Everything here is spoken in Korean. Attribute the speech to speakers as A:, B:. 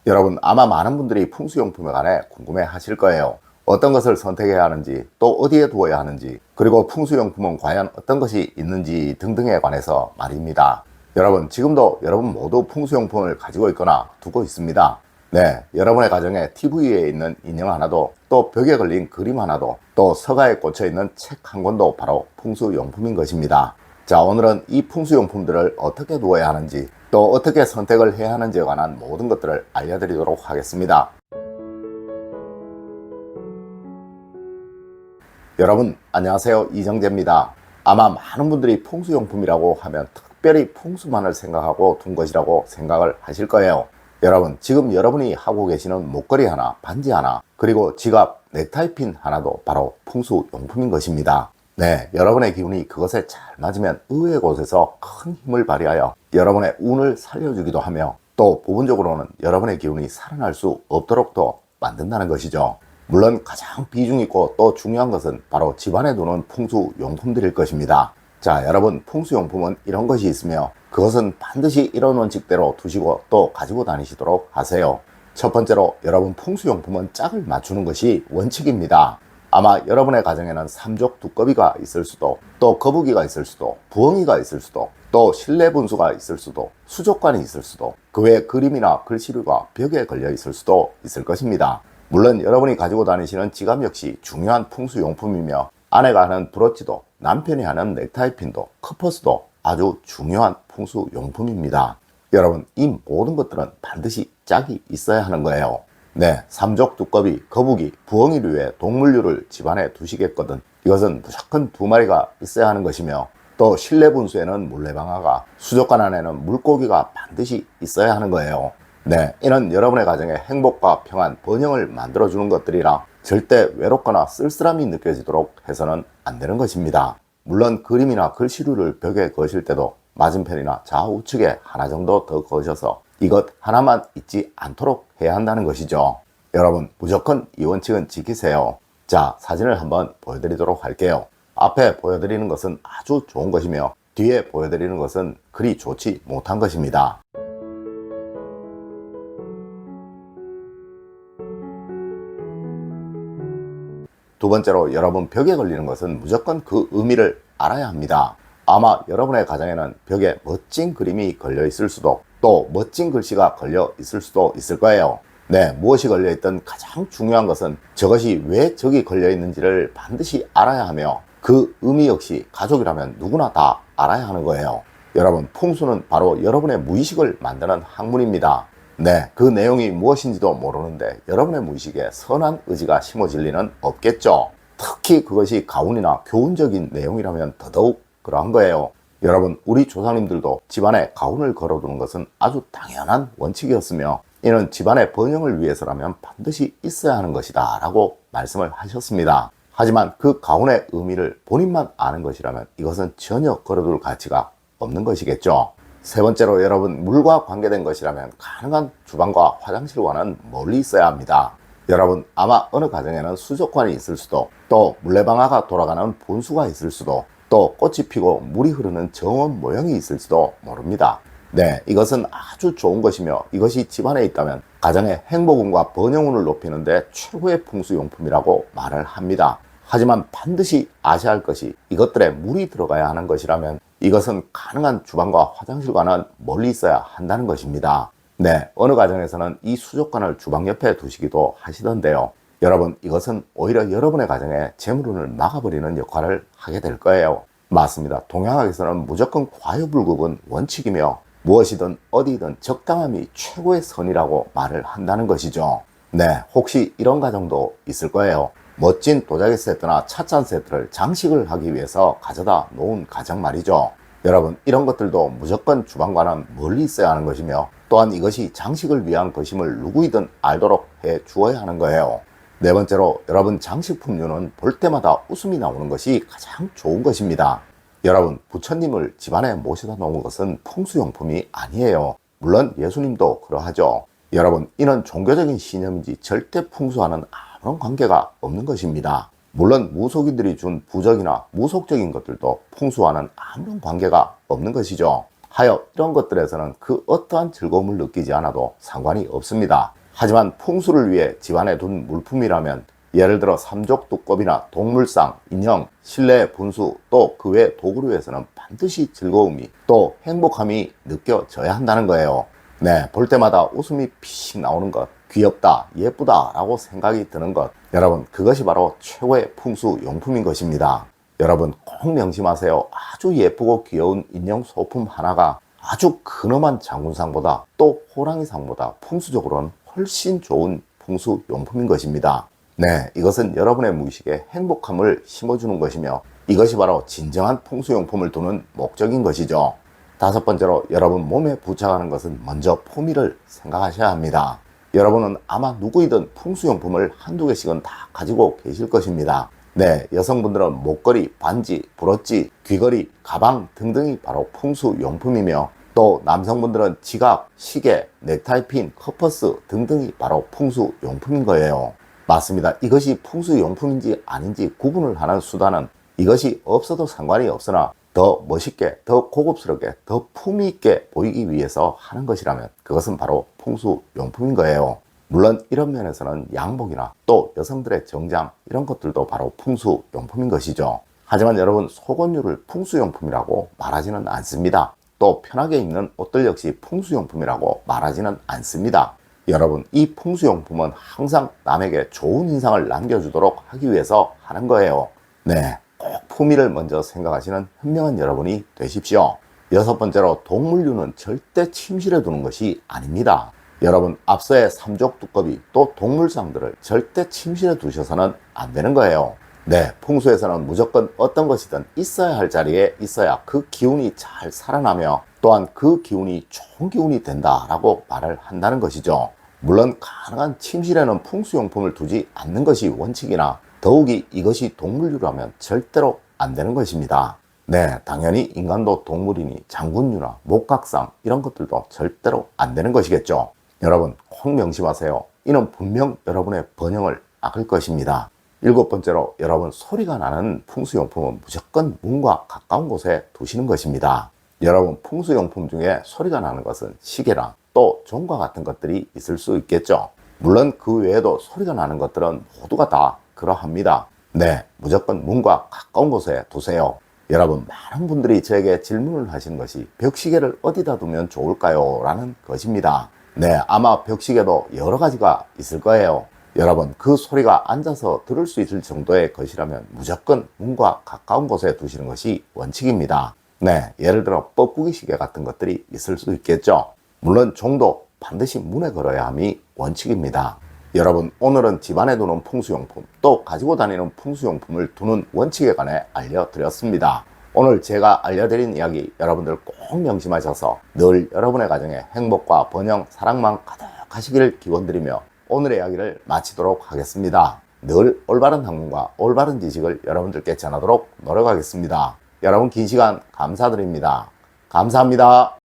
A: 여러분 아마 많은 분들이 풍수용품에 관해 궁금해 하실 거예요. 어떤 것을 선택해야 하는지, 또 어디에 두어야 하는지, 그리고 풍수용품은 과연 어떤 것이 있는지 등등에 관해서 말입니다. 여러분 지금도 여러분 모두 풍수용품을 가지고 있거나 두고 있습니다. 네, 여러분의 가정에 TV에 있는 인형 하나도, 또 벽에 걸린 그림 하나도, 또 서가에 꽂혀 있는 책 한 권도 바로 풍수용품인 것입니다. 자, 오늘은 이 풍수용품들을 어떻게 두어야 하는지, 또 어떻게 선택을 해야 하는지에 관한 모든 것들을 알려드리도록 하겠습니다. 여러분 안녕하세요, 이정재입니다. 아마 많은 분들이 풍수용품이라고 하면 특별히 풍수만을 생각하고 둔 것이라고 생각을 하실 거예요. 여러분 지금 여러분이 하고 계시는 목걸이 하나, 반지 하나, 그리고 지갑, 넥타이핀 하나도 바로 풍수용품인 것입니다. 네, 여러분의 기운이 그것에 잘 맞으면 의외의 곳에서 큰 힘을 발휘하여 여러분의 운을 살려주기도 하며, 또 부분적으로는 여러분의 기운이 살아날 수 없도록도 만든다는 것이죠. 물론 가장 비중 있고 또 중요한 것은 바로 집안에 두는 풍수용품들일 것입니다. 자, 여러분 풍수용품은 이런 것이 있으며 그것은 반드시 이런 원칙대로 두시고 또 가지고 다니시도록 하세요. 첫 번째로 여러분 풍수용품은 짝을 맞추는 것이 원칙입니다. 아마 여러분의 가정에는 삼족 두꺼비가 있을 수도, 또 거북이가 있을 수도, 부엉이가 있을 수도, 또 실내분수가 있을 수도, 수족관이 있을 수도, 그 외에 그림이나 글씨류가 벽에 걸려 있을 수도 있을 것입니다. 물론 여러분이 가지고 다니시는 지갑 역시 중요한 풍수용품이며, 아내가 하는 브로치도, 남편이 하는 넥타이핀도, 커퍼스도 아주 중요한 풍수용품입니다. 여러분 이 모든 것들은 반드시 짝이 있어야 하는 거예요. 네, 삼족 두꺼비, 거북이, 부엉이류의 동물류를 집안에 두시겠거든 이것은 무조건 2마리가 있어야 하는 것이며, 또 실내 분수에는 물레방아가, 수족관 안에는 물고기가 반드시 있어야 하는 거예요. 네, 이는 여러분의 가정에 행복과 평안, 번영을 만들어주는 것들이라 절대 외롭거나 쓸쓸함이 느껴지도록 해서는 안 되는 것입니다. 물론 그림이나 글씨류를 벽에 거실 때도 맞은편이나 좌우측에 하나 정도 더 거셔서 이것 하나만 잊지 않도록 해야 한다는 것이죠. 여러분 무조건 이 원칙은 지키세요. 자, 사진을 한번 보여드리도록 할게요. 앞에 보여드리는 것은 아주 좋은 것이며 뒤에 보여드리는 것은 그리 좋지 못한 것입니다. 두 번째로 여러분 벽에 걸리는 것은 무조건 그 의미를 알아야 합니다. 아마 여러분의 가정에는 벽에 멋진 그림이 걸려 있을 수도, 또 멋진 글씨가 걸려 있을 수도 있을 거예요. 네, 무엇이 걸려 있든 가장 중요한 것은 저것이 왜 저기 걸려 있는지를 반드시 알아야 하며, 그 의미 역시 가족이라면 누구나 다 알아야 하는 거예요. 여러분 풍수는 바로 여러분의 무의식을 만드는 학문입니다. 네, 그 내용이 무엇인지도 모르는데 여러분의 무의식에 선한 의지가 심어질 리는 없겠죠. 특히 그것이 가훈이나 교훈적인 내용이라면 더더욱 그러한 거예요. 여러분 우리 조상님들도 집안에 가훈을 걸어두는 것은 아주 당연한 원칙이었으며, 이는 집안의 번영을 위해서라면 반드시 있어야 하는 것이다 라고 말씀을 하셨습니다. 하지만 그 가훈의 의미를 본인만 아는 것이라면 이것은 전혀 걸어둘 가치가 없는 것이겠죠. 세 번째로 여러분 물과 관계된 것이라면 가능한 주방과 화장실과는 멀리 있어야 합니다. 여러분 아마 어느 가정에는 수족관이 있을 수도, 또 물레방아가 돌아가는 분수가 있을 수도, 또 꽃이 피고 물이 흐르는 정원 모형이 있을 수도 모릅니다. 네, 이것은 아주 좋은 것이며 이것이 집안에 있다면 가정의 행복운과 번영운을 높이는 데 최고의 풍수용품이라고 말을 합니다. 하지만 반드시 아셔야 할 것이, 이것들에 물이 들어가야 하는 것이라면 이것은 가능한 주방과 화장실과는 멀리 있어야 한다는 것입니다. 네, 어느 가정에서는 이 수족관을 주방 옆에 두시기도 하시던데요. 여러분 이것은 오히려 여러분의 가정에 재물운을 막아버리는 역할을 하게 될 거예요. 맞습니다. 동양학에서는 무조건 과유불급은 원칙이며 무엇이든 어디든 적당함이 최고의 선이라고 말을 한다는 것이죠. 네, 혹시 이런 가정도 있을 거예요. 멋진 도자기 세트나 찻잔 세트를 장식을 하기 위해서 가져다 놓은 가정 말이죠. 여러분 이런 것들도 무조건 주방과는 멀리 있어야 하는 것이며, 또한 이것이 장식을 위한 것임을 누구이든 알도록 해 주어야 하는 거예요. 네 번째로 여러분 장식품류는 볼 때마다 웃음이 나오는 것이 가장 좋은 것입니다. 여러분 부처님을 집안에 모셔다 놓은 것은 풍수용품이 아니에요. 물론 예수님도 그러하죠. 여러분 이는 종교적인 신념인지 절대 풍수와는 아무런 관계가 없는 것입니다. 물론 무속인들이 준 부적이나 무속적인 것들도 풍수와는 아무런 관계가 없는 것이죠. 하여 이런 것들에서는 그 어떠한 즐거움을 느끼지 않아도 상관이 없습니다. 하지만 풍수를 위해 집안에 둔 물품이라면 예를 들어 삼족 두꺼비나 동물상, 인형, 실내 분수 또 그 외 도구류에서는 반드시 즐거움이 또 행복함이 느껴져야 한다는 거예요. 네, 볼 때마다 웃음이 피식 나오는 것, 귀엽다, 예쁘다 라고 생각이 드는 것, 여러분 그것이 바로 최고의 풍수 용품인 것입니다. 여러분 꼭 명심하세요. 아주 예쁘고 귀여운 인형 소품 하나가 아주 근엄한 장군상보다 또 호랑이상보다 풍수적으로는 훨씬 좋은 풍수 용품인 것입니다. 네, 이것은 여러분의 무의식에 행복함을 심어주는 것이며 이것이 바로 진정한 풍수용품을 두는 목적인 것이죠. 다섯 번째로 여러분 몸에 부착하는 것은 먼저 품위를 생각하셔야 합니다. 여러분은 아마 누구이든 풍수용품을 한두 개씩은 다 가지고 계실 것입니다. 네, 여성분들은 목걸이, 반지, 브로치, 귀걸이, 가방 등등이 바로 풍수용품이며 또 남성분들은 지갑, 시계, 넥타이핀, 커퍼스 등등이 바로 풍수용품인 거예요. 맞습니다. 이것이 풍수용품인지 아닌지 구분을 하는 수단은 이것이 없어도 상관이 없으나 더 멋있게, 더 고급스럽게, 더 품위 있게 보이기 위해서 하는 것이라면 그것은 바로 풍수용품인 거예요. 물론 이런 면에서는 양복이나 또 여성들의 정장 이런 것들도 바로 풍수용품인 것이죠. 하지만 여러분 속옷류를 풍수용품이라고 말하지는 않습니다. 또 편하게 입는 옷들 역시 풍수용품이라고 말하지는 않습니다. 여러분 이 풍수용품은 항상 남에게 좋은 인상을 남겨주도록 하기 위해서 하는 거예요. 네, 꼭 품위를 먼저 생각하시는 현명한 여러분이 되십시오. 여섯 번째로 동물류는 절대 침실에 두는 것이 아닙니다. 여러분 앞서의 삼족 두꺼비 또 동물상들을 절대 침실에 두셔서는 안 되는 거예요. 네, 풍수에서는 무조건 어떤 것이든 있어야 할 자리에 있어야 그 기운이 잘 살아나며 또한 그 기운이 좋은 기운이 된다라고 말을 한다는 것이죠. 물론 가능한 침실에는 풍수용품을 두지 않는 것이 원칙이나 더욱이 이것이 동물류라면 절대로 안 되는 것입니다. 네, 당연히 인간도 동물이니 장군류나 목각상 이런 것들도 절대로 안 되는 것이겠죠. 여러분 꼭 명심하세요. 이는 분명 여러분의 번영을 막을 것입니다. 일곱 번째로 여러분 소리가 나는 풍수용품은 무조건 문과 가까운 곳에 두시는 것입니다. 여러분 풍수용품 중에 소리가 나는 것은 시계랑 또 종과 같은 것들이 있을 수 있겠죠. 물론 그 외에도 소리가 나는 것들은 모두가 다 그러합니다. 네, 무조건 문과 가까운 곳에 두세요. 여러분 많은 분들이 저에게 질문을 하시는 것이 벽시계를 어디다 두면 좋을까요? 라는 것입니다. 네, 아마 벽시계도 여러 가지가 있을 거예요. 여러분 그 소리가 앉아서 들을 수 있을 정도의 것이라면 무조건 문과 가까운 곳에 두시는 것이 원칙입니다. 네, 예를 들어 뻐꾸기 시계 같은 것들이 있을 수 있겠죠. 물론 종도 반드시 문에 걸어야 함이 원칙입니다. 여러분 오늘은 집안에 두는 풍수용품 또 가지고 다니는 풍수용품을 두는 원칙에 관해 알려드렸습니다. 오늘 제가 알려드린 이야기 여러분들 꼭 명심하셔서 늘 여러분의 가정에 행복과 번영, 사랑만 가득하시기를 기원드리며 오늘의 이야기를 마치도록 하겠습니다. 늘 올바른 학문과 올바른 지식을 여러분들께 전하도록 노력하겠습니다. 여러분 긴 시간 감사드립니다. 감사합니다.